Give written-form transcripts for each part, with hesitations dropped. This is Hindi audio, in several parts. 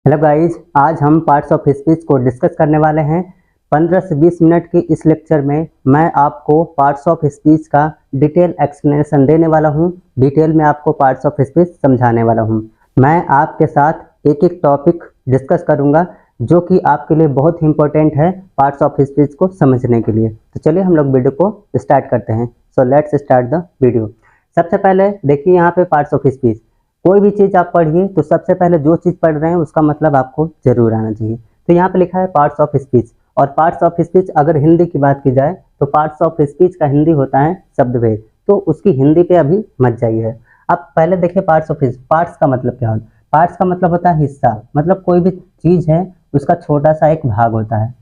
हेलो गाइज, आज हम पार्ट्स ऑफ स्पीच को डिस्कस करने वाले हैं। 15 से 20 मिनट की इस लेक्चर में मैं आपको पार्ट्स ऑफ स्पीच का डिटेल एक्सप्लेनेशन देने वाला हूं। डिटेल में आपको पार्ट्स ऑफ स्पीच समझाने वाला हूं। मैं आपके साथ एक एक टॉपिक डिस्कस करूंगा जो कि आपके लिए बहुत ही इंपॉर्टेंट है पार्ट्स ऑफ स्पीच को समझने के लिए। तो चलिए हम लोग वीडियो को स्टार्ट करते हैं। So let's start the video. सबसे पहले देखिए यहाँ पे पार्ट्स ऑफ स्पीच। कोई भी चीज़ आप पढ़िए तो सबसे पहले जो चीज़ पढ़ रहे हैं उसका मतलब आपको जरूर आना चाहिए। तो यहाँ पे लिखा है पार्ट्स ऑफ स्पीच, और पार्ट्स ऑफ स्पीच अगर हिंदी की बात की जाए तो पार्ट्स ऑफ स्पीच का हिंदी होता है शब्दभेद। तो उसकी हिंदी पे अभी मत जाइए। अब पहले देखिए पार्ट्स ऑफ स्पीच। पार्ट्स का मतलब क्या होता है? पार्ट्स का मतलब होता है हिस्सा, मतलब कोई भी चीज़ है उसका छोटा सा एक भाग होता है।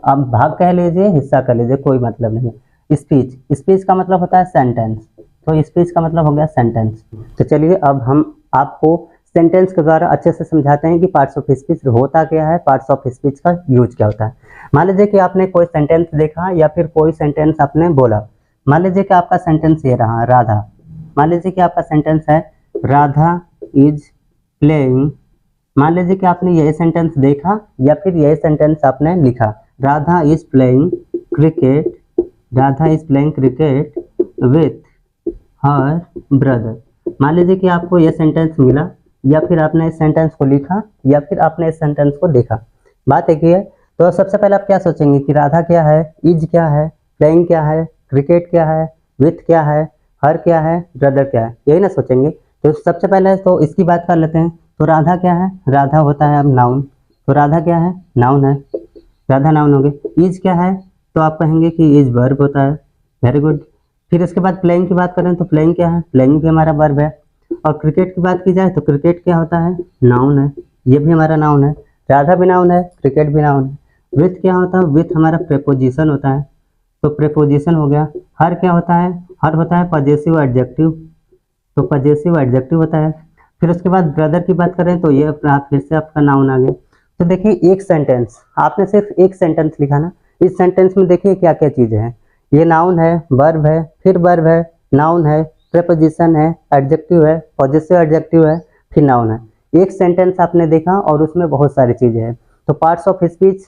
अब भाग कह लीजिए, हिस्सा कह लीजिए, कोई मतलब नहीं है। स्पीच, स्पीच का मतलब होता है सेंटेंस, तो स्पीच का मतलब हो गया सेंटेंस। तो चलिए अब हम आपको सेंटेंस के द्वारा अच्छे से समझाते हैं कि पार्ट्स ऑफ स्पीच होता क्या है, पार्ट्स ऑफ स्पीच का यूज क्या होता है। मान लीजिए कि आपने कोई सेंटेंस देखा या फिर कोई सेंटेंस आपने बोला। मान लीजिए कि आपका सेंटेंस ये रहा, राधा। मान लीजिए कि आपका सेंटेंस है राधा इज प्लेइंग। मान लीजिए कि आपने यही सेंटेंस देखा या फिर यही सेंटेंस आपने लिखा, Radha is playing cricket, Radha is playing cricket with her brother. मान लीजिए कि आपको यह सेंटेंस मिला या फिर आपने इस सेंटेंस को लिखा या फिर आपने इस सेंटेंस को देखा। बात एक ही है। तो सबसे पहले आप क्या सोचेंगे कि राधा क्या है, इज क्या है, प्लेइंग क्या है, क्रिकेट क्या है, विथ क्या है, हर क्या है, ब्रदर क्या है, यही ना सोचेंगे। तो सबसे पहले तो इसकी बात कर लेते हैं। तो राधा क्या है? राधा होता है अब नाउन। तो राधा क्या है? नाउन है, राधा नाउन हो गई। इज क्या है? तो आप कहेंगे कि इज वर्ब होता है। Very good. फिर इसके बाद प्लेइंग की बात करें तो प्लेइंग क्या है? प्लेइंग भी हमारा वर्ब है। और क्रिकेट की बात की जाए तो क्रिकेट क्या होता है? नाउन है, ये भी हमारा नाउन है। राधा भी नाउन है, क्रिकेट भी नाउन है। विथ क्या होता है? विथ हमारा प्रेपोजिशन होता है, तो प्रेपोजिशन हो गया। हर क्या होता है? हर होता है पजेसिव एडजेक्टिव, तो पजेसिव एडजेक्टिव होता है। फिर उसके बाद ब्रदर की बात करें तो ये अपना फिर से आपका नाउन आ गया। तो देखिए एक सेंटेंस, आपने सिर्फ एक सेंटेंस लिखा ना, इस सेंटेंस में देखिए क्या क्या चीज़ें हैं। ये नाउन है, वर्ब है, फिर वर्ब है, नाउन है, प्रेपोजिशन है, एडजेक्टिव है, पॉजिटिव एडजेक्टिव है, फिर नाउन है। एक सेंटेंस आपने देखा और उसमें बहुत सारी चीज़ें हैं। तो पार्ट्स ऑफ स्पीच,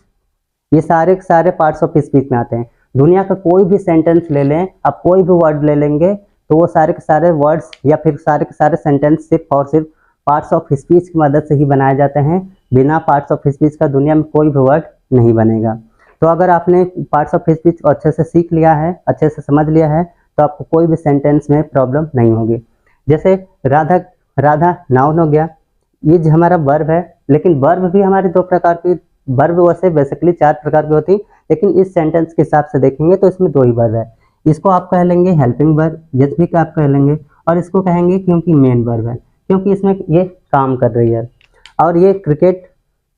ये सारे के सारे पार्ट्स ऑफ स्पीच में आते हैं। दुनिया का कोई भी सेंटेंस ले लें, आप कोई भी वर्ड ले लेंगे तो वो सारे के सारे वर्ड्स या फिर सारे के सारे सेंटेंस सिर्फ और सिर्फ पार्ट्स ऑफ स्पीच की मदद से ही बनाए जाते हैं। बिना पार्ट्स ऑफ स्पीच का दुनिया में कोई भी वर्ड नहीं बनेगा। तो अगर आपने पार्ट्स ऑफ स्पीच को अच्छे से सीख लिया है, अच्छे से समझ लिया है, तो आपको कोई भी सेंटेंस में प्रॉब्लम नहीं होगी। जैसे राधा, राधा नाउन हो गया। इज हमारा वर्ब है, लेकिन वर्ब भी हमारे दो प्रकार की, वर्ब वैसे बेसिकली 4 प्रकार की होती, लेकिन इस सेंटेंस के हिसाब से देखेंगे तो इसमें 2 ही वर्ब है। इसको आप कह लेंगे हेल्पिंग वर्ब, यस भी का आप कह लेंगे, और इसको कहेंगे क्योंकि मेन वर्ब है, क्योंकि इसमें ये काम कर रही है। और ये क्रिकेट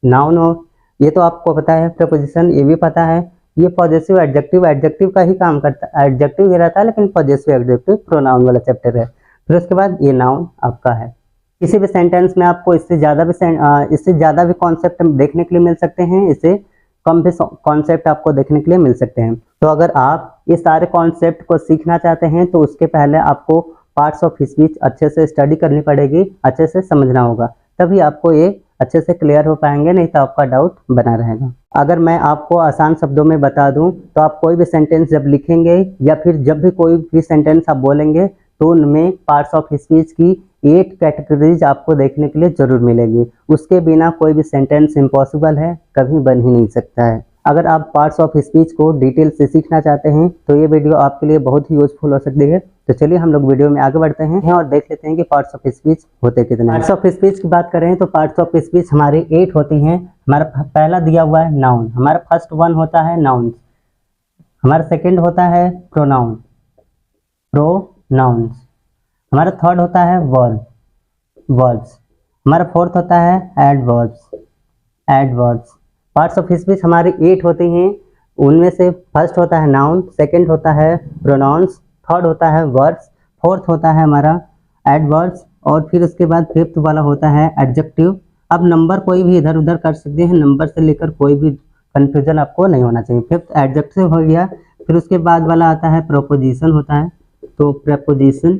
नाउन हो, ये तो आपको पता है। प्रपोजिशन ये भी पता है। ये पॉजिटिव एडजेक्टिव, एडजेक्टिव का ही काम करता है, एडजेक्टिव ही रहता है, लेकिन पॉजिटिव एडजेक्टिव प्रोनाउन वाला चैप्टर है। फिर उसके बाद ये नाउन आपका है। किसी भी सेंटेंस में आपको इससे ज़्यादा भी कॉन्सेप्ट देखने के लिए मिल सकते हैं, इससे कम भी कॉन्सेप्ट आपको देखने के लिए मिल सकते हैं। तो अगर आप इस सारे कॉन्सेप्ट को सीखना चाहते हैं तो उसके पहले आपको पार्ट्स ऑफ स्पीच अच्छे से स्टडी करनी पड़ेगी, अच्छे से समझना होगा, तभी आपको ये अच्छे से क्लियर हो पाएंगे, नहीं तो आपका डाउट बना रहेगा। अगर मैं आपको आसान शब्दों में बता दूं तो आप कोई भी सेंटेंस जब लिखेंगे या फिर जब भी कोई भी सेंटेंस आप बोलेंगे तो उनमें पार्ट्स ऑफ स्पीच की 8 कैटेगरीज आपको देखने के लिए जरूर मिलेगी। उसके बिना कोई भी सेंटेंस इम्पॉसिबल है, कभी बन ही नहीं सकता है। अगर आप पार्ट्स ऑफ स्पीच को डिटेल से सीखना चाहते हैं तो ये वीडियो आपके लिए बहुत ही यूजफुल हो सकती है। तो चलिए हम लोग वीडियो में आगे बढ़ते हैं और देख लेते हैं कि पार्ट्स ऑफ स्पीच होते कितने हैं। पार्ट्स ऑफ स्पीच की बात करें तो पार्ट्स ऑफ स्पीच हमारे 8 होती हैं। हमारा पहला दिया हुआ है नाउन, हमारा फर्स्ट वन होता है नाउन। हमारा सेकेंड होता है प्रोनाउन, प्रोनाउंस। हमारा थर्ड होता है वर्ब, वर्ब्स। हमारा फोर्थ होता है adverbs, adverbs. Parts of speech हमारे 8 होती हैं। उनमें से फर्स्ट होता है नाउन, सेकंड होता है प्रोनाउंस, थर्ड होता है वर्ब्स, फोर्थ होता है हमारा एडवर्ब्स, और फिर उसके बाद फिफ्थ वाला होता है एडजेक्टिव। अब नंबर कोई भी इधर उधर कर सकते हैं, नंबर से लेकर कोई भी कंफ्यूजन आपको नहीं होना चाहिए। फिफ्थ एडजेक्टिव हो गया। फिर उसके बाद वाला आता है प्रोपोजिशन होता है, तो प्रेपोजिशन।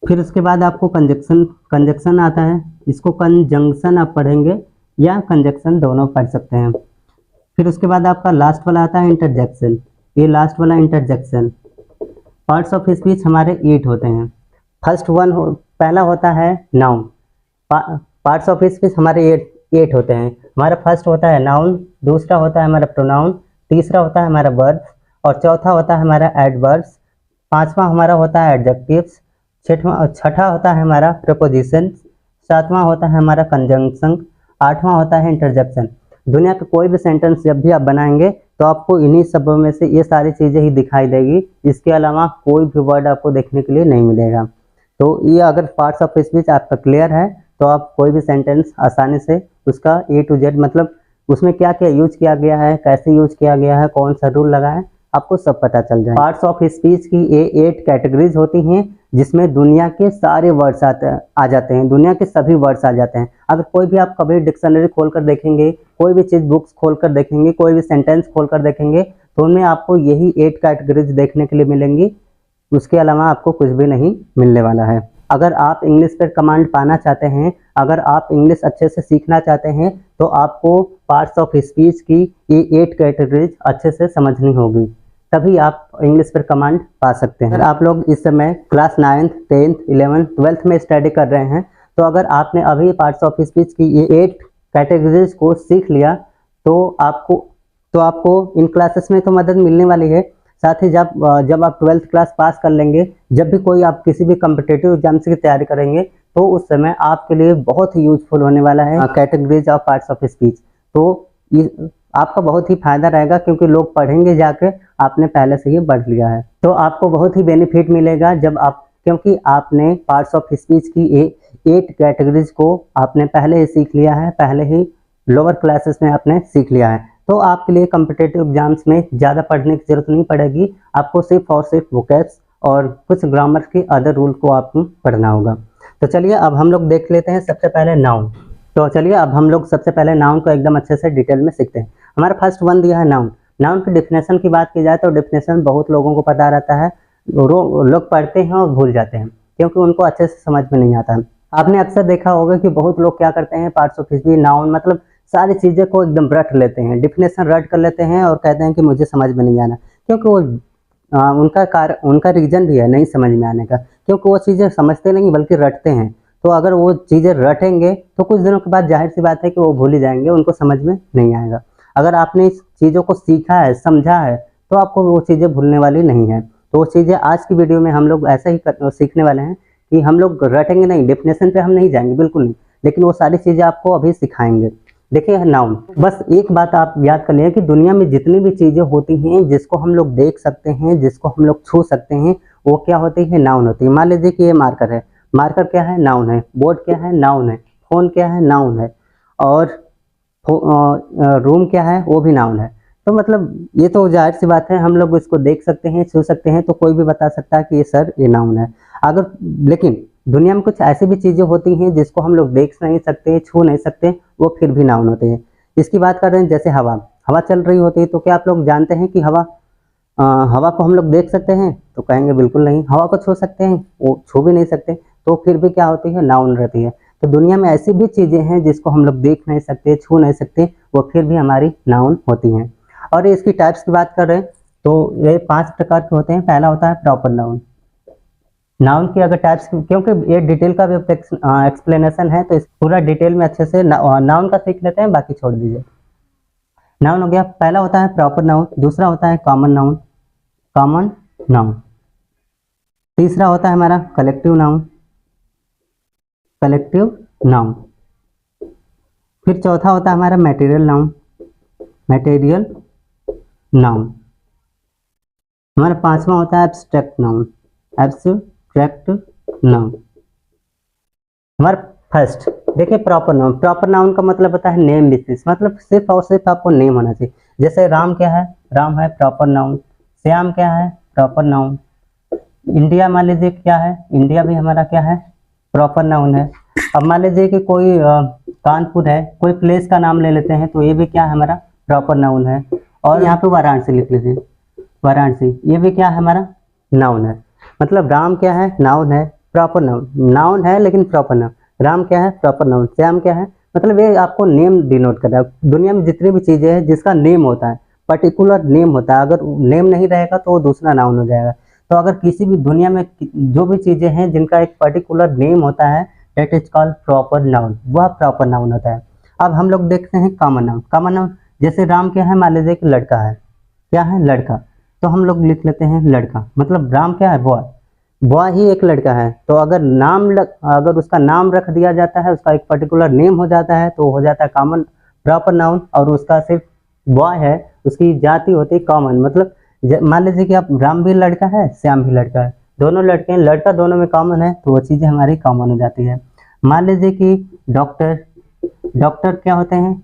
फिर उसके बाद आपको कंजक्शन, कंजक्शन आता है, इसको कंजंक्शन आप पढ़ेंगे, या कंजक्शन, दोनों पढ़ सकते हैं। फिर उसके बाद आपका लास्ट वाला आता है इंटरजेक्शन। ये लास्ट वाला इंटरजेक्शन, पार्ट्स ऑफ स्पीच हमारे 8 होते हैं। फर्स्ट वन पहला होता है नाउन। पार्ट्स ऑफ स्पीच हमारे 8 होते हैं। हमारा फर्स्ट होता है नाउन, दूसरा होता है हमारा प्रोनाउन, तीसरा होता है हमारा वर्ब, और चौथा होता है हमारा एडवर्ब्स, पांचवा हमारा होता है एडजेक्टिव्स, छठा होता है हमारा प्रपोजिशन, सातवां होता है हमारा कंजंक्शन, आठवां होता है इंटरजेक्शन। दुनिया का कोई भी सेंटेंस जब भी आप बनाएंगे तो आपको इन्हीं शब्दों में से ये सारी चीज़ें ही दिखाई देगी, इसके अलावा कोई भी वर्ड आपको देखने के लिए नहीं मिलेगा। तो ये अगर पार्ट्स ऑफ स्पीच आपका क्लियर है तो आप कोई भी सेंटेंस आसानी से उसका A to Z, मतलब उसमें क्या क्या यूज किया गया है, कैसे यूज किया गया है, कौन सा रूल लगा है, आपको सब पता चल जाए। पार्ट्स ऑफ स्पीच की ये 8 कैटेगरीज होती हैं, जिसमें दुनिया के सारे वर्ड्स आ जाते हैं, दुनिया के सभी वर्ड्स आ जाते हैं। अगर कोई भी आप कभी डिक्शनरी खोलकर देखेंगे, कोई भी चीज़ बुक्स खोलकर देखेंगे, कोई भी सेंटेंस खोलकर देखेंगे, तो उनमें आपको यही 8 कैटेगरीज देखने के लिए मिलेंगी, उसके अलावा आपको कुछ भी नहीं मिलने वाला है। अगर आप इंग्लिश पर कमांड पाना चाहते हैं, अगर आप इंग्लिश अच्छे से सीखना चाहते हैं, तो आपको पार्ट्स ऑफ स्पीच की ये 8 कैटेगरीज अच्छे से समझनी होगी, तभी आप इंग्लिश पर कमांड पा सकते हैं। अगर आप लोग इस समय class 9th, 10th, 11th, 12th में स्टडी कर रहे हैं, तो अगर आपने अभी पार्ट्स ऑफ स्पीच की ये 8 कैटेगरीज को सीख लिया तो आपको इन क्लासेस में तो मदद मिलने वाली है। साथ ही जब आप 12th क्लास पास कर लेंगे, जब भी कोई आप किसी भी कम्पिटेटिव एग्जाम्स की तैयारी करेंगे, तो उस समय आपके लिए बहुत ही यूजफुल होने वाला है categories of parts of speech. तो आपका बहुत ही फायदा रहेगा, क्योंकि लोग पढ़ेंगे जाके, आपने पहले से ही पढ़ लिया है, तो आपको बहुत ही बेनिफिट मिलेगा क्योंकि आपने पार्ट्स ऑफ स्पीच की 8 कैटेगरीज को आपने पहले ही सीख लिया है, पहले ही लोअर क्लासेस में आपने सीख लिया है। तो आपके लिए कम्पिटेटिव एग्जाम्स में ज़्यादा पढ़ने की जरूरत नहीं पड़ेगी, आपको सिर्फ और सिर्फ वोकैब्स और कुछ ग्रामर के अदर रूल को आपको पढ़ना होगा। तो चलिए अब हम लोग देख लेते हैं सबसे पहले नाउन। तो चलिए अब हम लोग सबसे पहले नाउन को एकदम अच्छे से डिटेल में सीखते हैं। हमारा फर्स्ट वन दिया है नाउन। नाउन की डिफिनेशन की बात की जाए तो डिफिनेशन बहुत लोगों को पता रहता है, लोग पढ़ते हैं और भूल जाते हैं, क्योंकि उनको अच्छे से समझ में नहीं आता। आपने अक्सर देखा होगा कि बहुत लोग क्या करते हैं, पार्ट्स ऑफ स्पीच, नाउन मतलब सारी चीज़ें को एकदम रट लेते हैं, डिफिनेशन रट कर लेते हैं और कहते हैं कि मुझे समझ में नहीं आना, क्योंकि वो उनका रीजन भी है नहीं समझ में आने का, क्योंकि वो चीज़ें समझते नहीं बल्कि रटते हैं। तो अगर वो चीज़ें रटेंगे तो कुछ दिनों के बाद जाहिर सी बात है कि वो भूल ही जाएंगे, उनको समझ में नहीं आएगा। अगर आपने इस चीज़ों को सीखा है, समझा है, तो आपको वो चीज़ें भूलने वाली नहीं है। तो वो चीज़ें आज की वीडियो में हम लोग ऐसा ही सीखने वाले हैं कि हम लोग रटेंगे नहीं, डेफिनेशन पे हम नहीं जाएंगे, बिल्कुल नहीं, लेकिन वो सारी चीज़ें आपको अभी सिखाएंगे। देखिए नाउन, बस एक बात आप याद कर लें कि दुनिया में जितनी भी चीज़ें होती हैं जिसको हम लोग देख सकते हैं, जिसको हम लोग छू सकते हैं, वो क्या होती है, नाउन होती है। मान लीजिए कि ये मार्कर है, मार्कर क्या है, नाउन है। बोर्ड क्या है, नाउन है। फोन क्या है, नाउन है। और रूम क्या है, वो भी नाउन है। तो मतलब ये तो जाहिर सी बात है, हम लोग इसको देख सकते हैं, छू सकते हैं, तो कोई भी बता सकता है कि ये सर ये नाउन है। लेकिन दुनिया में कुछ ऐसी भी चीज़ें होती हैं जिसको हम लोग देख नहीं सकते, छू नहीं सकते, वो फिर भी नाउन होते हैं। इसकी बात कर रहे हैं, जैसे हवा चल रही होती है, तो क्या आप लोग जानते हैं कि हवा को हम लोग देख सकते हैं? तो कहेंगे बिल्कुल नहीं। हवा को छू सकते हैं? वो छू भी नहीं सकते, तो फिर भी क्या होती है, नाउन रहती है। तो दुनिया में ऐसी भी चीज़ें हैं जिसको हम लोग देख नहीं सकते, छू नहीं सकते, वो फिर भी हमारी नाउन होती हैं। और इसकी टाइप्स की बात कर रहे हैं तो ये 5 प्रकार के होते हैं। पहला होता है प्रॉपर नाउन। नाउन की अगर टाइप्स, क्योंकि ये डिटेल का भी एक्सप्लेनेशन है, तो इस पूरा डिटेल में अच्छे से नाउन का सीख लेते हैं, बाकी छोड़ दीजिए। नाउन हो गया, पहला होता है प्रॉपर नाउन, दूसरा होता है कॉमन नाउन, तीसरा होता है हमारा कलेक्टिव नाउन, फिर चौथा होता है हमारा मैटेरियल नाउन, हमारा पांचवा होता है एब्स्ट्रैक्ट नाउन। हमारा फर्स्ट देखिए प्रॉपर नाउन का मतलब होता है नेम विशेष, मतलब सिर्फ और सिर्फ आपको नेम होना चाहिए। जैसे राम क्या है, राम है प्रॉपर नाउन। श्याम क्या है, प्रॉपर नाउन। इंडिया मान लीजिए क्या है, इंडिया भी हमारा क्या है, प्रॉपर नाउन है। अब मान लीजिए कि कोई कानपुर है, कोई प्लेस का नाम ले लेते हैं, तो ये भी क्या है, हमारा प्रॉपर नाउन है। और यहाँ पे वाराणसी लिख लीजिए, वाराणसी, ये भी क्या है, हमारा नाउन है। मतलब राम क्या है, नाउन है, प्रॉपर नाउन है लेकिन प्रॉपर नाउन। राम क्या है, प्रॉपर नाउन। श्याम क्या है, मतलब ये आपको नेम डिनोट कर रहा है। दुनिया में जितनी भी चीज़ें हैं जिसका नेम होता है, पर्टिकुलर नेम होता है, अगर नेम नहीं रहेगा तो वो दूसरा नाउन हो जाएगा। तो अगर किसी भी दुनिया में जो भी चीज़ें हैं जिनका एक पर्टिकुलर नेम होता है, that is called proper noun, वह प्रॉपर नाउन होता है। अब हम लोग देखते हैं कॉमन नाउन। कॉमन नाउन जैसे राम क्या है, मान लीजिए कि लड़का है, क्या है, लड़का, तो हम लोग लिख लेते हैं लड़का, मतलब राम क्या है, बॉय, बॉय ही एक लड़का है। तो अगर अगर उसका नाम रख दिया जाता है, उसका एक पर्टिकुलर नेम हो जाता है, तो हो जाता है कॉमन प्रॉपर नाउन। और उसका सिर्फ बॉय है, उसकी जाति होती है कॉमन, मतलब मान लीजिए कि आप राम भी लड़का है, श्याम भी लड़का है, दोनों लड़के हैं, लड़का दोनों में कॉमन है, तो वो चीज़ें हमारी कॉमन हो जाती है। मान लीजिए कि डॉक्टर, डॉक्टर क्या होते हैं,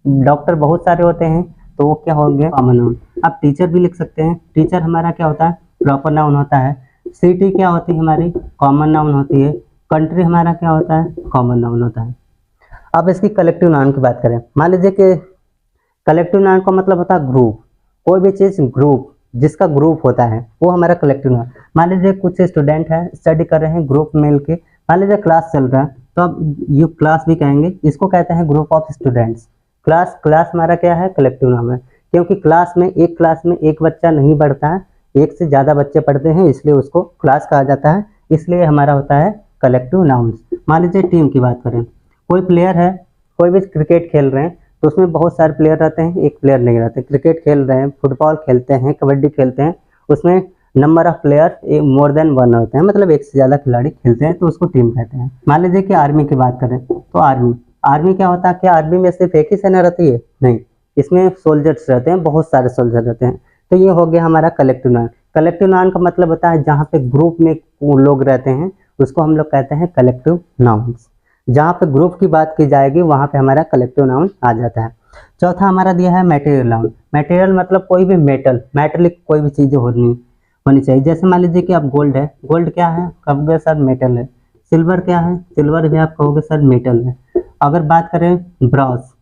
डॉक्टर बहुत सारे होते हैं, तो वो क्या हो गया, कॉमन नाउन। आप टीचर भी लिख सकते हैं, टीचर हमारा क्या होता है, प्रॉपर नाउन होता है। सिटी क्या होती है हमारी, कॉमन नाउन होती है। कंट्री हमारा क्या होता है, कॉमन नाउन होता है। अब इसकी कलेक्टिव नाउन की बात करें, मान लीजिए कि कलेक्टिव नाउन का मतलब होता है ग्रुप, कोई भी चीज़ ग्रुप, जिसका ग्रुप होता है वो हमारा कलेक्टिव नाउन। मान लीजिए कुछ स्टूडेंट है, स्टडी कर रहे हैं ग्रुप मिल के, मान लीजिए क्लास चल रहा है, तो अब ये क्लास भी कहेंगे, इसको कहते हैं group of students. Class, class हमारा क्या है, कलेक्टिव नाउन है, क्योंकि क्लास में एक बच्चा नहीं पढ़ता है, एक से ज़्यादा बच्चे पढ़ते हैं, इसलिए उसको क्लास कहा जाता है, इसलिए हमारा होता है कलेक्टिव नाउन्स। मान लीजिए टीम की बात करें, कोई प्लेयर है, कोई भी क्रिकेट खेल रहे हैं, तो उसमें बहुत सारे प्लेयर रहते हैं, एक प्लेयर नहीं रहते। क्रिकेट खेल रहे हैं, फुटबॉल खेलते हैं, कबड्डी खेलते हैं, उसमें number of player more than one होते हैं, मतलब एक से ज़्यादा खिलाड़ी खेलते हैं, तो उसको टीम कहते हैं। मान लीजिए कि आर्मी की बात करें, तो आर्मी, आर्मी क्या होता है, क्या आर्मी में सिर्फ एक ही सेना रहती है, नहीं, इसमें सोल्जर्स रहते हैं, बहुत सारे सोल्जर रहते हैं। तो ये हो गया हमारा कलेक्टिव नाउन। कलेक्टिव नाउन का मतलब होता है जहाँ पे ग्रुप में लोग रहते हैं, उसको हम लोग कहते हैं कलेक्टिव नाउन्स। जहाँ पे ग्रुप की बात की जाएगी वहाँ पे हमारा कलेक्टिव नाउन आ जाता है। चौथा हमारा दिया है मटेरियल नाउन। मटेरियल मतलब कोई भी मेटल, मेटेलिक कोई भी चीज़ें होनी चाहिए। जैसे मान लीजिए कि आप गोल्ड है, गोल्ड क्या है, कहोगे सर मेटल है। सिल्वर क्या है, सिल्वर भी आप कहोगे सर मेटल है। अगर बात करें ब्रॉस,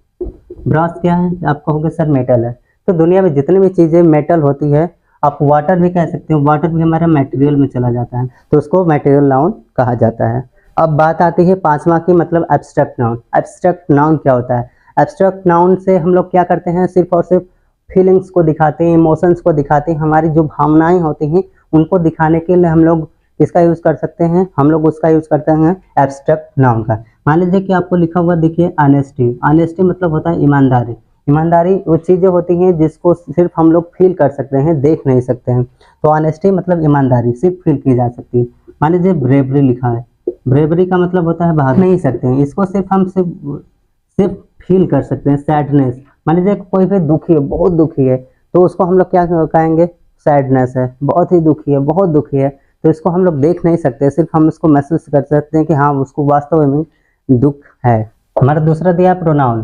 ब्रॉस क्या है, आप कहोगे सर मेटल है। तो दुनिया में जितनी भी चीज़ें मेटल होती है, आप वाटर भी कह सकते हो, वाटर भी हमारा मटेरियल में चला जाता है, तो उसको मटेरियल नाउन कहा जाता है। अब बात आती है पांचवा की, मतलब एब्स्ट्रैक्ट नाउन। एब्स्ट्रैक्ट नाउन क्या होता है, एब्स्ट्रैक्ट नाउन से हम लोग क्या करते हैं, सिर्फ और सिर्फ फीलिंग्स को दिखाते हैं, इमोशंस को दिखाते हैं, हमारी जो भावनाएं होती हैं उनको दिखाने के लिए हम लोग इसका यूज़ कर सकते हैं, हम लोग उसका यूज़ करते हैं एब्स्ट्रैक्ट नाउन का। मान लीजिए कि आपको लिखा हुआ देखिए ऑनेस्टी, ऑनेस्टी मतलब होता है ईमानदारी। ईमानदारी वो चीज़ें होती हैं जिसको सिर्फ हम लोग फील कर सकते हैं, देख नहीं सकते हैं, तो ऑनेस्टी मतलब ईमानदारी सिर्फ फील की जा सकती है। मान लीजिए ब्रेवरी लिखा है, ब्रेवरी का मतलब होता है भाग नहीं सकते हैं, इसको सिर्फ हम सिर्फ फील कर सकते हैं। सैडनेस, मान लीजिए कोई भी दुखी है, बहुत दुखी है, तो उसको हम लोग क्या कहेंगे, सैडनेस है, बहुत ही दुखी है, बहुत दुखी है, तो इसको हम लोग देख नहीं सकते, सिर्फ हम इसको महसूस कर सकते हैं कि हाँ उसको वास्तव में दुख है। हमारा दूसरा दिया प्रोनाउन।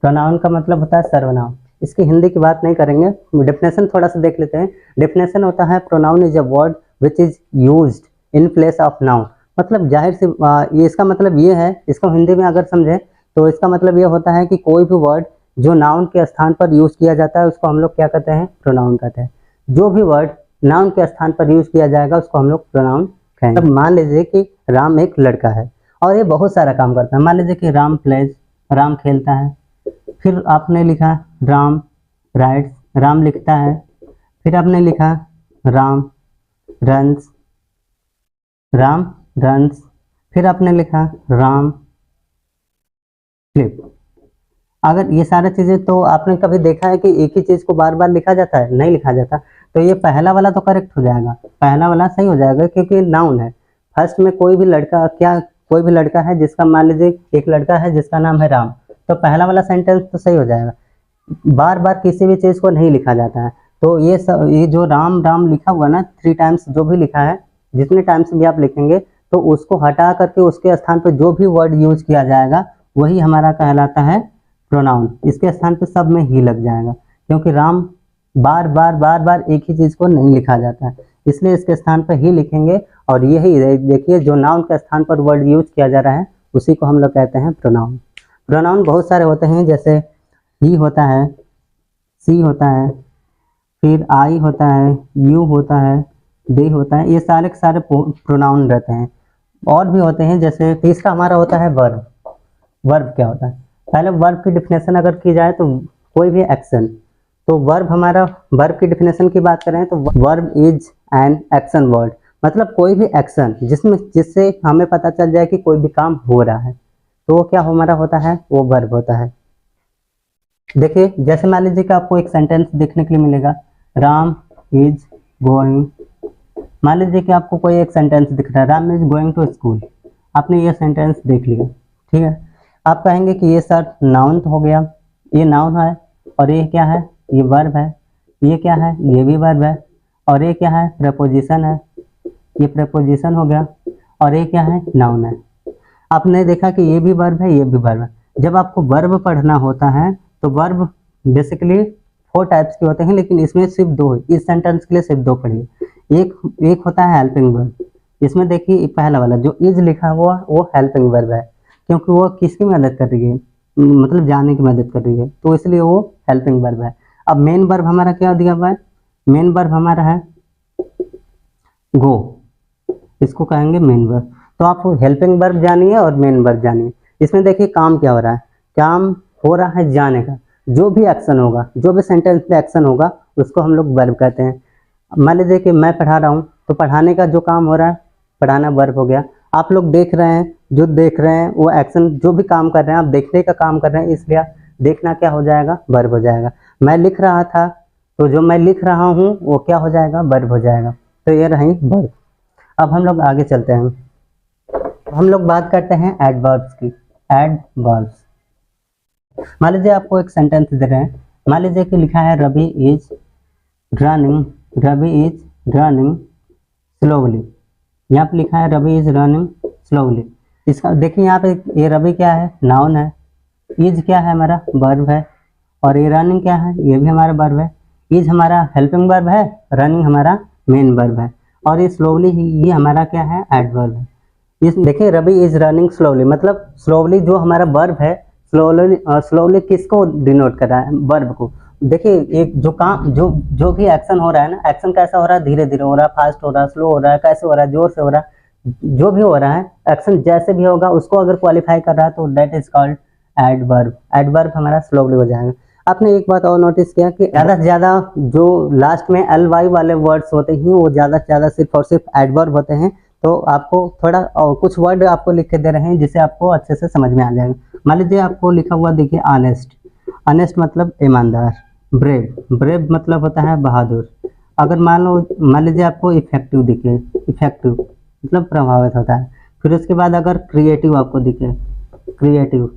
प्रोनाउन का मतलब होता है सर्वनाम। इसकी हिंदी की बात नहीं करेंगे, डेफिनेशन थोड़ा सा देख लेते हैं। डेफिनेशन होता है pronoun is a word which is used in place of noun. मतलब जाहिर से ये इसका मतलब ये है, इसको हिंदी में अगर समझें तो इसका मतलब ये होता है कि कोई भी वर्ड जो नाउन के स्थान पर यूज किया जाता है उसको हम लोग क्या कहते हैं, प्रोनाउन कहते हैं। जो भी वर्ड नाउन के स्थान पर यूज किया जाएगा उसको हम लोग प्रोनाउन कहेंगे। अब मान लीजिए कि राम एक लड़का है और ये बहुत सारा काम करता है। मान लीजिए कि राम प्लेज, राम खेलता है, फिर आपने लिखा राम राइट्स, राम लिखता है, फिर आपने लिखा राम रन्स, राम रन्स, फिर आपने लिखा राम स्लीप। अगर ये सारी चीज़ें, तो आपने कभी देखा है कि एक ही चीज़ को बार बार लिखा जाता है, नहीं लिखा जाता, तो ये पहला वाला तो करेक्ट हो जाएगा, पहला वाला सही हो जाएगा क्योंकि नाउन है। फर्स्ट में कोई भी लड़का, क्या कोई भी लड़का है जिसका, मान लीजिए एक लड़का है जिसका नाम है राम, तो पहला वाला सेंटेंस तो सही हो जाएगा। बार बार किसी भी चीज़ को नहीं लिखा जाता है, तो ये जो राम राम लिखा हुआ ना 3 टाइम्स जो भी लिखा है, जितने टाइम्स भी आप लिखेंगे तो उसको हटा करके उसके स्थान पर जो भी वर्ड यूज किया जाएगा वही हमारा कहलाता है प्रोनाउन। इसके स्थान पे सब में ही लग जाएगा, क्योंकि राम बार बार एक ही चीज़ को नहीं लिखा जाता है, इसलिए इसके स्थान पर ही लिखेंगे। और यही देखिए जो नाउन के स्थान पर वर्ड यूज किया जा रहा है उसी को हम लोग कहते हैं प्रोनाउन। प्रोनाउन बहुत सारे होते हैं, जैसे ही होता है, सी होता है, फिर आई होता है, यू होता है, दे होता है, ये सारे के सारे प्रोनाउन रहते हैं। और भी होते हैं, जैसे तीसरा हमारा होता है वर्ब। वर्ब क्या होता है, पहले वर्ब की डिफिनेशन अगर की जाए तो कोई भी एक्शन, तो वर्ब हमारा, वर्ब की डिफिनेशन की बात करें तो verb is an action word, मतलब कोई भी एक्शन जिससे हमें पता चल जाए कि कोई भी काम हो रहा है, तो वो क्या हमारा होता है, वो वर्ब होता है। देखिए जैसे मान लीजिए कि आपको एक सेंटेंस देखने के लिए मिलेगा, राम इज गोइंग, मान लीजिए कि आपको कोई एक सेंटेंस दिख रहा है, Ram is going to school, आपने ये सेंटेंस देख लिया, ठीक है। आप कहेंगे कि ये सर नाउन हो गया, ये नाउन है, और ये क्या है, ये वर्ब है, ये क्या है, ये भी वर्ब है, और ये क्या है, प्रपोजिशन है, ये प्रपोजिशन हो गया, और ये क्या है, नाउन है। आपने देखा कि ये भी वर्ब है, ये भी वर्ब है। जब आपको वर्ब पढ़ना होता है तो वर्ब बेसिकली 4 टाइप्स के होते हैं, लेकिन इसमें सिर्फ 2, इस सेंटेंस के लिए सिर्फ 2 पढ़िए। एक होता है हेल्पिंग वर्ब, इसमें देखिए पहला वाला जो इज लिखा हुआ वो हेल्पिंग वर्ब है, क्योंकि वो किसकी मदद कर रही है, मतलब जाने की मदद कर रही है, तो इसलिए वो हेल्पिंग वर्ब है। अब मेन वर्ब हमारा क्या दिया हुआ है, मेन वर्ब हमारा है गो, इसको कहेंगे मेन वर्ब। तो आप हेल्पिंग वर्ब जानिए और मेन वर्ब जानिए। इसमें देखिए काम क्या हो रहा है, काम हो रहा है जाने का, जो भी एक्शन होगा, जो भी सेंटेंस में एक्शन होगा उसको हम लोग वर्ब कहते हैं। मान लीजिए कि मैं पढ़ा रहा हूँ, तो पढ़ाने का जो काम हो रहा है, पढ़ाना वर्ब हो गया। आप लोग देख रहे हैं, जो देख रहे हैं वो एक्शन, जो भी काम कर रहे हैं, आप देखने का काम कर रहे हैं, इसलिए देखना क्या हो जाएगा, वर्ब हो जाएगा। मैं लिख रहा था, तो जो मैं लिख रहा हूँ वो क्या हो जाएगा, वर्ब हो जाएगा। तो ये रही वर्ब। अब हम लोग आगे चलते हैं, हम लोग बात करते हैं एडवर्ब्स की। एडवर्ब्स, मान लीजिए आपको एक सेंटेंस दे रहे हैं, मान लीजिए कि लिखा है Ravi is running, Ravi is running slowly, यहाँ पे लिखा है रवि इज रनिंग स्लोवली। इसका देखिए यहाँ पे ये रवि क्या है, नाउन है, इज क्या है, हमारा वर्ब है, और ये रनिंग क्या है, ये भी हमारा वर्ब है। इज हमारा हेल्पिंग वर्ब है, रनिंग हमारा मेन वर्ब है, और ये स्लोवली ये हमारा क्या है, एडवर्ब है। इस देखिए रवि इज रनिंग स्लोवली, मतलब स्लोवली जो हमारा वर्ब है, स्लोवली किसको डिनोट कर रहा है, वर्ब को। देखिए एक जो काम, जो भी एक्शन हो रहा है ना, एक्शन कैसा हो रहा है, धीरे धीरे हो रहा है, फास्ट हो रहा है, स्लो हो रहा है, कैसे हो रहा है, जोर से हो रहा है, जो भी हो रहा है एक्शन जैसे भी होगा उसको अगर क्वालिफाई कर रहा है तो that is called adverb. Adverb हमारा स्लोवली हो जाएगा। आपने एक बात और नोटिस किया कि ज़्यादा से ज़्यादा जो लास्ट में एल वाई वाले वर्ड्स होते हैं वो ज़्यादा से ज़्यादा सिर्फ और सिर्फ एडवर्ब होते हैं। तो आपको थोड़ा और कुछ वर्ड आपको लिख के दे रहे हैं जिससे आपको अच्छे से समझ में आ जाएगा। मान लीजिए आपको लिखा हुआ देखिए ऑनेस्ट, ऑनेस्ट मतलब ईमानदार। ब्रेव, ब्रेव मतलब होता है बहादुर। अगर मान लीजिए आपको इफेक्टिव दिखे, इफेक्टिव मतलब प्रभावित होता है। फिर उसके बाद अगर क्रिएटिव आपको दिखे, क्रिएटिव।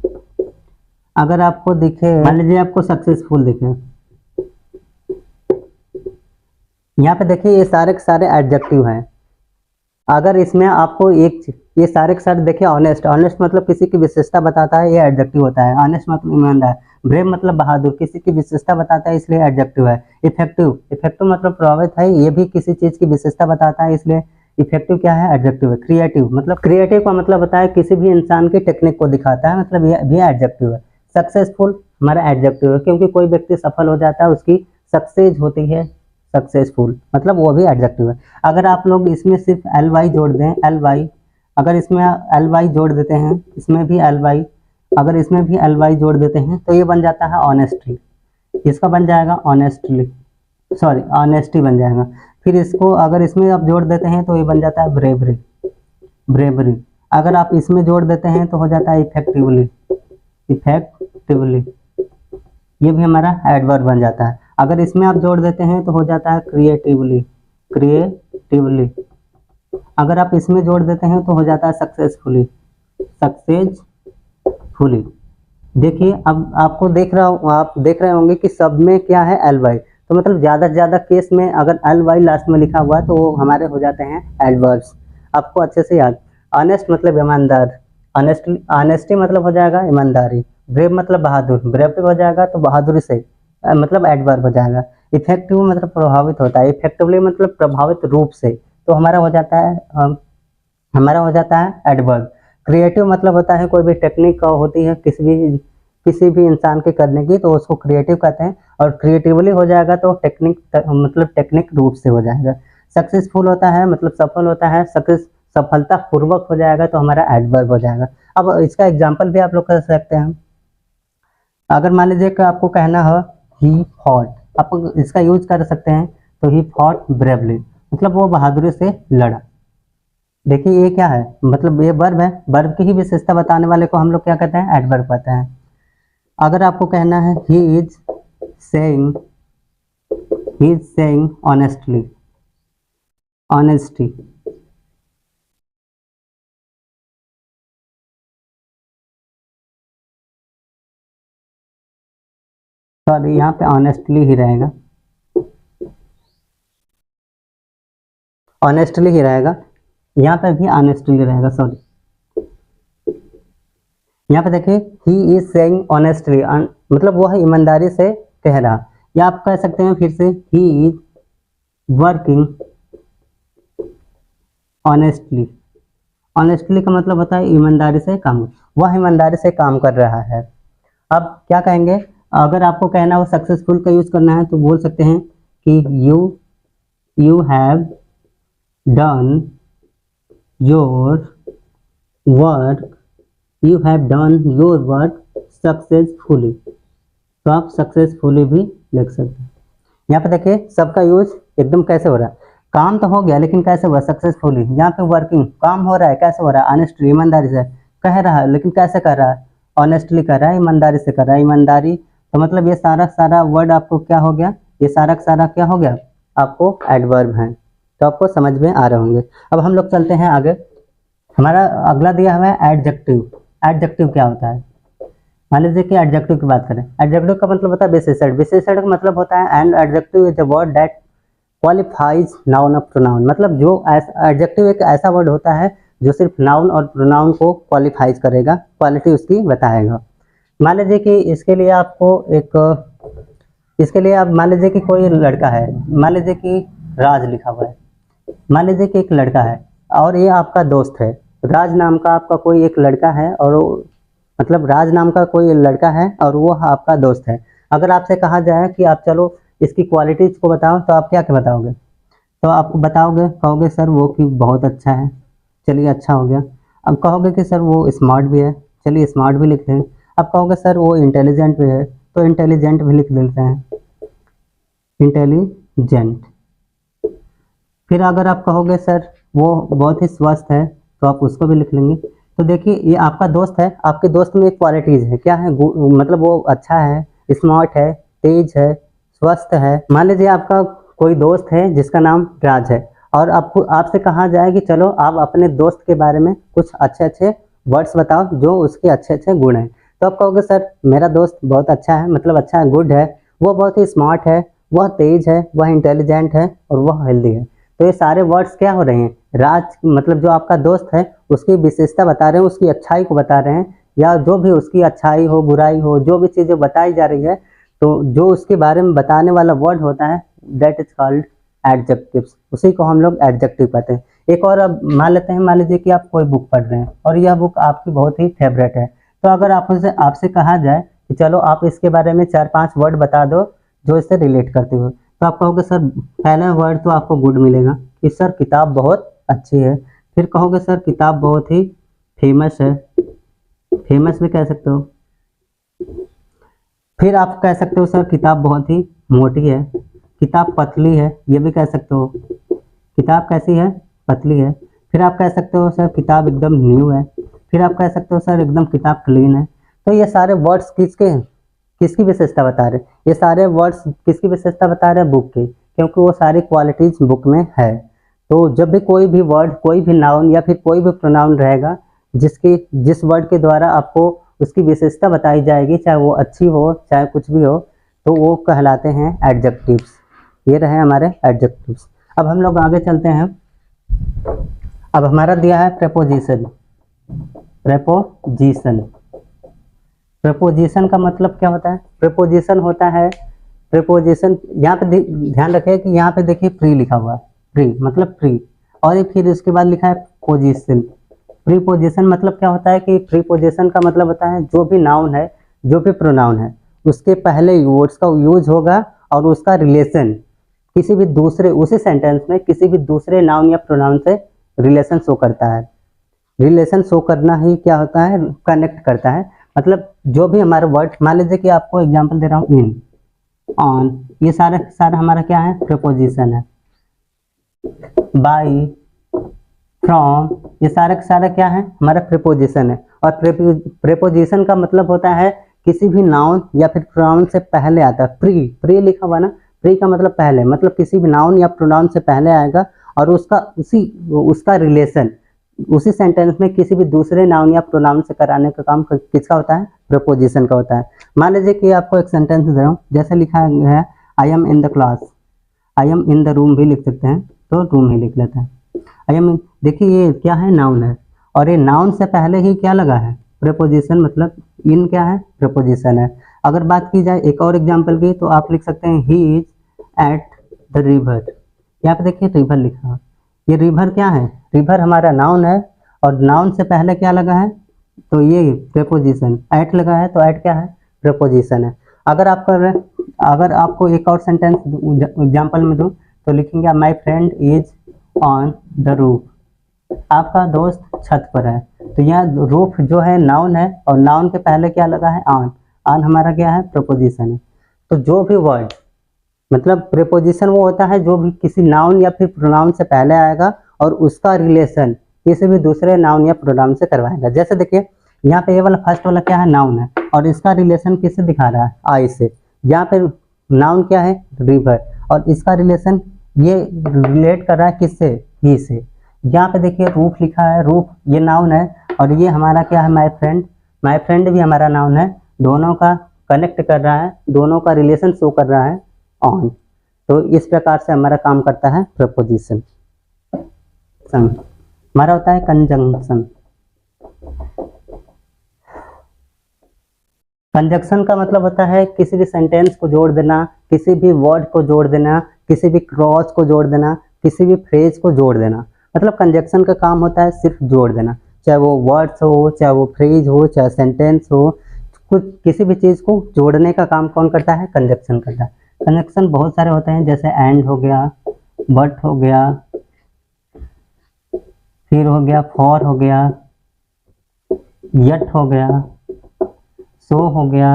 अगर आपको दिखे, मान लीजिए आपको सक्सेसफुल दिखे, यहाँ पे देखिए ये सारे के सारे एडजेक्टिव हैं। अगर इसमें आपको ये सारे के सारे देखिए ऑनेस्ट, ऑनेस्ट मतलब किसी की विशेषता बताता है, ये एडजेक्टिव होता है। ऑनेस्ट मतलब ईमानदार। ब्रेव मतलब बहादुर, किसी की विशेषता बताता है इसलिए एडजेक्टिव है। इफेक्टिव, इफेक्टिव मतलब प्रभावित है, ये भी किसी चीज की विशेषता बताता है इसलिए इफेक्टिव क्या है, एडजेक्टिव है। क्रिएटिव मतलब, क्रिएटिव का मतलब होता है किसी भी इंसान की टेक्निक को दिखाता है, मतलब ये भी एडजेक्टिव है। सक्सेसफुल हमारा एडजेक्टिव है, क्योंकि कोई व्यक्ति सफल हो जाता है उसकी सक्सेस होती है, सक्सेसफुल मतलब वो भी एडजेक्टिव है। अगर आप लोग इसमें सिर्फ एल वाई जोड़ दें, एल वाई, अगर इसमें एल वाई जोड़ देते हैं, इसमें भी एल वाई, अगर इसमें भी एल वाई जोड़ देते हैं तो ये बन जाता है ऑनेस्टली, इसका बन जाएगा ऑनेस्टली, सॉरी ऑनेस्टी बन जाएगा। फिर इसको अगर इसमें आप जोड़ देते हैं तो ये बन जाता है ब्रेवरी, ब्रेवरी। अगर आप इसमें जोड़ देते हैं तो हो जाता है इफेक्टिवली, इफेक्टिवली, ये भी हमारा एडवर्ब बन जाता है। अगर इसमें आप जोड़ देते हैं तो हो जाता है क्रिएटिवली, क्रिएटिवली। अगर आप इसमें जोड़ देते हैं तो हो जाता है सक्सेसफुली, सक्सेसफुली। देखिए अब आपको आप देख रहे होंगे कि सब में क्या है, एल वाई। तो मतलब ज़्यादा से ज़्यादा केस में अगर एल वाई लास्ट में लिखा हुआ है तो वो हमारे हो जाते हैं एडवर्ब्स। आपको अच्छे से याद। ऑनेस्ट मतलब ईमानदार, ऑनेस्टी मतलब हो जाएगा ईमानदारी। ब्रेव मतलब बहादुर, ब्रेव हो जाएगा तो बहादुरी से मतलब एडवर्ब हो जाएगा। इफेक्टिव मतलब प्रभावित होता है, इफेक्टिवली मतलब प्रभावित रूप से, तो हमारा हो जाता है एडवर्ब। क्रिएटिव मतलब होता है कोई भी टेक्निक होती है किसी भी इंसान के करने की, तो उसको क्रिएटिव कहते हैं। और क्रिएटिवली हो जाएगा तो टेक्निक मतलब टेक्निक रूप से हो जाएगा। सक्सेसफुल होता है मतलब सफल होता है, सफलता पूर्वक हो जाएगा तो हमारा एडवर्ब हो जाएगा। अब इसका एग्जाम्पल भी आप लोग कर सकते हैं। अगर मान लीजिए कि आपको कहना है ही फॉट, आप इसका यूज कर सकते हैं, तो ही फॉट ब्रेवली, मतलब वो बहादुरी से लड़ा। देखिए ये क्या है, मतलब ये वर्ब है, वर्ब की ही विशेषता बताने वाले को हम लोग क्या कहते हैं, एडवर्ब कहते हैं। अगर आपको कहना है he is saying, he is saying honestly, honesty, sorry यहाँ पे ऑनेस्टली ही रहेगा, ऑनेस्टली ही रहेगा, यहाँ पे भी ऑनेस्टली रहेगा, सॉरी। यहाँ पे देखिए ही इज सेइंग ऑनेस्टली, मतलब वो है ईमानदारी से कह रहा, या आप कह सकते हैं फिर से he is working honestly, honestly का मतलब होता है ईमानदारी से काम, वह ईमानदारी से काम कर रहा है। अब क्या कहेंगे, अगर आपको कहना हो सक्सेसफुल का यूज करना है तो बोल सकते हैं कि you have done your work, you have done your work successfully, तो आप सक्सेसफुली भी लिख सकते हैं। यहाँ पे देखिए सबका यूज एकदम कैसे हो रहा है, काम तो हो गया लेकिन कैसे हुआ, सक्सेसफुली। यहाँ पे वर्किंग, काम हो रहा है, कैसे हो रहा है, ऑनेस्टली, ईमानदारी से कह रहा है, लेकिन कैसे कर रहा है, ऑनेस्टली कर रहा है, ईमानदारी से कर रहा है, ईमानदारी, तो मतलब ये सारा सारा वर्ड आपको क्या हो गया, ये सारा सारा क्या हो गया, आपको एडवर्ब है, तो आपको समझ में आ रहे होंगे। अब हम लोग चलते हैं आगे, हमारा अगला दिया हुआ है एडजेक्टिव। एडजेक्टिव क्या होता है, मान लीजिए कि एडजेक्टिव की बात करें, एडजेक्टिव का मतलब होता है विशेषण, विशेषण का मतलब होता है and adjective is a word that qualifies noun और प्रोनाउन, मतलब जो एडजेक्टिव एक ऐसा वर्ड होता है जो सिर्फ नाउन और प्रोनाउन को क्वालिफाइज करेगा, क्वालिटी उसकी बताएगा। मान लीजिए कि इसके लिए आपको इसके लिए आप मान लीजिए कि कोई लड़का है, मान लीजिए कि राज लिखा हुआ है, मान लीजिए कि एक लड़का है और ये आपका दोस्त है, राज नाम का आपका कोई एक लड़का है, और मतलब राज नाम का कोई लड़का है और वो आपका दोस्त है। अगर आपसे कहा जाए कि आप चलो इसकी क्वालिटीज को बताओ, तो आप क्या क्या बताओगे, तो आप बताओगे, कहोगे सर वो कि बहुत अच्छा है, चलिए अच्छा हो गया। अब कहोगे कि सर वो स्मार्ट भी है, चलिए स्मार्ट भी लिखते हैं। अब कहोगे सर वो इंटेलिजेंट भी है, तो इंटेलिजेंट भी लिख देते हैं, इंटेलिजेंट। फिर अगर आप कहोगे सर वो बहुत ही स्वस्थ है, तो आप उसको भी लिख लेंगे। तो देखिए ये आपका दोस्त है, आपके दोस्त में एक क्वालिटीज है, क्या है, मतलब वो अच्छा है, स्मार्ट है, तेज है, स्वस्थ है। मान लीजिए आपका कोई दोस्त है जिसका नाम राज है, और आपको आपसे कहा जाए कि चलो आप अपने दोस्त के बारे में कुछ अच्छे अच्छे वर्ड्स बताओ जो उसके अच्छे अच्छे गुण हैं, तो आप कहोगे सर मेरा दोस्त बहुत अच्छा है, मतलब अच्छा है, गुड है, वो बहुत ही स्मार्ट है, वह तेज है, वह इंटेलिजेंट है, और वह हेल्दी है। तो ये सारे वर्ड्स क्या हो रहे हैं, राज मतलब जो आपका दोस्त है उसकी विशेषता बता रहे हैं, उसकी अच्छाई को बता रहे हैं, या जो भी उसकी अच्छाई हो बुराई हो, जो भी चीज़ें बताई जा रही है, तो जो उसके बारे में बताने वाला वर्ड होता है दैट इज कॉल्ड एडजेक्टिव्स, उसी को हम लोग एडजेक्टिव कहते हैं। एक और अब मान लेते हैं, मान लीजिए कि आप कोई बुक पढ़ रहे हैं और यह बुक आपकी बहुत ही फेवरेट है, तो अगर आपसे कहा जाए कि चलो आप इसके बारे में 4-5 वर्ड बता दो जो इससे रिलेट करते हो, तो आप कहोगे सर पहला वर्ड तो आपको गुड मिलेगा कि सर किताब बहुत अच्छी है, फिर कहोगे सर किताब बहुत ही फेमस है, फेमस भी कह सकते हो, फिर आप कह सकते हो सर किताब बहुत ही मोटी है, किताब पतली है, ये भी कह सकते हो, किताब कैसी है, पतली है। फिर आप कह सकते हो सर किताब एकदम न्यू है, फिर आप कह सकते हो सर एकदम किताब क्लीन है। तो ये सारे वर्ड्स किसकी विशेषता बता रहे हैं, ये सारे वर्ड्स किसकी विशेषता बता रहे हैं, बुक की, क्योंकि वो सारी क्वालिटीज बुक में है। तो जब भी कोई भी वर्ड, कोई भी नाउन या फिर कोई भी प्रोनाउन रहेगा जिस वर्ड के द्वारा आपको उसकी विशेषता बताई जाएगी, चाहे वो अच्छी हो चाहे कुछ भी हो, तो वो कहलाते हैं एडजेक्टिव्स। ये रहे हमारे एडजेक्टिव्स। अब हम लोग आगे चलते हैं। अब हमारा दिया है प्रेपोजिशन। प्रेपोजिशन, प्रेपोजिशन का मतलब क्या होता है, प्रेपोजिशन होता है, प्रेपोजिशन यहाँ पे ध्यान रखिए कि यहाँ पे देखिए प्री लिखा हुआ है, प्री मतलब प्री, और फिर इसके बाद लिखा है पोजिशन। प्रीपोजिशन मतलब क्या होता है कि प्रीपोजिशन का मतलब होता है जो भी नाउन है, जो भी प्रोनाउन है, उसके पहले वर्ड्स का यूज होगा और उसका रिलेशन किसी भी दूसरे, उसी सेंटेंस में किसी भी दूसरे नाउन या प्रोनाउन से रिलेशन शो करता है। रिलेशन शो करना ही क्या होता है, कनेक्ट करता है। मतलब जो भी हमारा वर्ड, मान लीजिए कि आपको एग्जांपल दे रहा हूँ इन, ऑन, ये सारा हमारा क्या है, प्रीपोजिशन है। बाई, फ्रॉम, ये सारा क्या है, हमारा प्रीपोजिशन है। और प्रीपोजिशन का मतलब होता है किसी भी नाउन या फिर प्रोनाउन से पहले आता है। प्री लिखा हुआ ना, प्री का मतलब पहले, मतलब किसी भी नाउन या प्रोनाउन से पहले आएगा और उसका रिलेशन उसी सेंटेंस में किसी भी दूसरे नाउन या प्रोनाउन से कराने का काम किसका होता है, प्रीपोजिशन का होता है। मान लीजिए कि आपको एक सेंटेंस दे रहा हूँ, जैसे लिखा है I am in the class, I am in the room भी लिख सकते हैं, तो रूम ही लिख लेते हैं। आई एम, देखिए ये क्या है, नाउन है, और ये नाउन से पहले ही क्या लगा है, प्रीपोजिशन, मतलब इन क्या है, प्रीपोजिशन है। अगर बात की जाए एक और एग्जांपल की, तो आप लिख सकते हैं he is at the river. यहाँ पे देखिए रिवर लिखा है, ये रिवर क्या है, रिवर हमारा नाउन है, और नाउन से पहले क्या लगा है, तो ये प्रीपोजिशन, एट लगा है, तो एट क्या है, प्रीपोजिशन है। अगर आपको एक और सेंटेंस एग्जांपल में दूं, तो लिखेंगे my friend is on the roof, आपका दोस्त छत पर है। तो यहाँ रूफ जो है नाउन है, और नाउन के पहले क्या लगा है, ऑन, ऑन हमारा क्या है, प्रीपोजिशन है। तो जो भी वर्ड, मतलब प्रीपोजिशन वो होता है जो भी किसी नाउन या फिर प्रोनाउन से पहले आएगा और उसका रिलेशन किसी भी दूसरे नाउन या प्रोनाउन से करवाएगा। जैसे देखिए यहाँ पे ये वाला फर्स्ट वाला क्या है, नाउन है, और इसका रिलेशन किससे दिखा रहा है, आई से। यहाँ पे नाउन क्या है, रिवर, और इसका रिलेशन ये रिलेट कर रहा है किससे, ही से। यहाँ पे देखिए रूफ लिखा है, रूफ ये नाउन है, और ये हमारा क्या है, माय फ्रेंड, माय फ्रेंड भी हमारा नाउन है, दोनों का कनेक्ट कर रहा है, दोनों का रिलेशन शो कर रहा है ऑन। तो इस प्रकार से हमारा काम करता है प्रीपोजिशन। हमारा होता है कंजंक्शन। कंजंक्शन का मतलब होता है किसी भी सेंटेंस को जोड़ देना, किसी भी वर्ड को जोड़ देना, किसी भी क्लॉज को जोड़ देना, किसी भी फ्रेज को जोड़ देना। मतलब कंजंक्शन का काम होता है सिर्फ जोड़ देना, चाहे वो वर्ड्स हो, चाहे वो फ्रेज हो, चाहे सेंटेंस हो, कुछ किसी भी चीज़ को जोड़ने का काम कौन करता है, कंजंक्शन करता है। कंजंक्शन बहुत सारे होते हैं, जैसे एंड हो गया, बट हो गया, फिर हो गया, फॉर हो गया, यट हो गया, सो हो गया,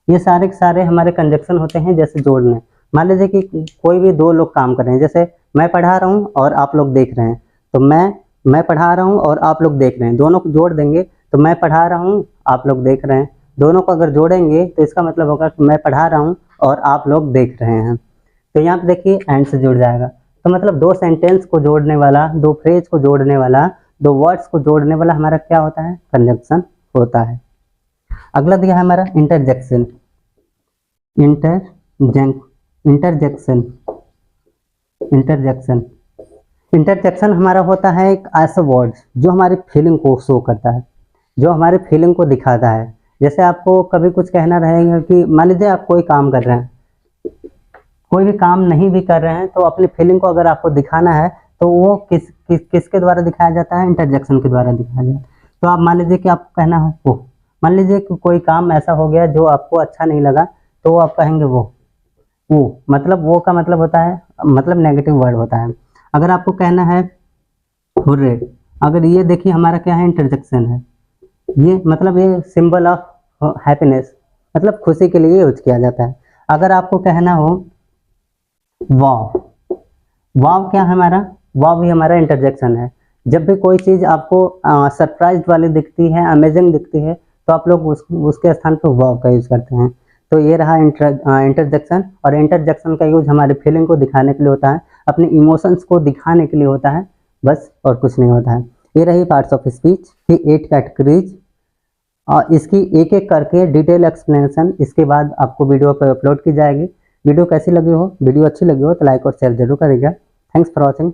ये सारे के सारे हमारे कंजंक्शन होते हैं, जैसे जोड़ने। मान लीजिए कि कोई भी दो लोग काम कर रहे हैं, जैसे मैं पढ़ा रहा हूँ और आप लोग देख रहे हैं, तो मैं पढ़ा रहा हूँ और आप लोग देख रहे हैं, दोनों को जोड़ देंगे तो मैं पढ़ा रहा हूँ, आप लोग देख रहे हैं। दोनों को अगर जोड़ेंगे तो इसका मतलब होगा कि मैं पढ़ा रहा हूँ और आप लोग देख रहे हैं। तो यहाँ पे देखिए एंड से जुड़ जाएगा, तो मतलब दो सेंटेंस को जोड़ने वाला, दो फ्रेज को जोड़ने वाला, दो वर्ड्स को जोड़ने वाला हमारा क्या होता है, कंजंक्शन होता है। अगला दिया है हमारा इंटरजेक्शन। इंटरजेक्शन हमारा होता है एक ऐसा वर्ड जो हमारी फीलिंग को शो करता है, जो हमारी फीलिंग को दिखाता है। जैसे आपको कभी कुछ कहना रहेगा कि मान लीजिए आप कोई काम कर रहे हैं, कोई भी काम नहीं भी कर रहे हैं, तो अपनी फीलिंग को अगर आपको दिखाना है तो वो किसके द्वारा दिखाया जाता है, इंटरजेक्शन के द्वारा दिखाया जाता है। तो आप मान लीजिए कि आपको कहना हो वो, मान लीजिए कि कोई काम ऐसा हो गया जो आपको अच्छा नहीं लगा, तो आप कहेंगे वो मतलब वो का मतलब होता है, मतलब नेगेटिव वर्ड होता है। अगर आपको कहना है हुर्रे, अगर ये देखिए हमारा क्या है, इंटरजेक्शन है, ये मतलब ये सिंबल ऑफ हैप्पीनेस, मतलब खुशी के लिए यूज किया जाता है। अगर आपको कहना हो वाव, वाव क्या है हमारा, वाव भी हमारा इंटरजेक्शन है। जब भी कोई चीज़ आपको सरप्राइज वाली दिखती है, अमेजिंग दिखती है, तो आप लोग उसके स्थान पर वाव का यूज करते हैं। तो ये रहा इंटरजेक्शन। और इंटरजेक्शन का यूज हमारे फीलिंग को दिखाने के लिए होता है, अपने इमोशंस को दिखाने के लिए होता है, बस और कुछ नहीं होता है। ये रही पार्ट्स ऑफ स्पीच की 8 कैटेगरीज, और इसकी एक एक करके डिटेल एक्सप्लेनेशन इसके बाद आपको वीडियो पर अपलोड की जाएगी। वीडियो कैसी लगी हो, वीडियो अच्छी लगी हो तो लाइक और शेयर जरूर करिएगा। Thanks for watching.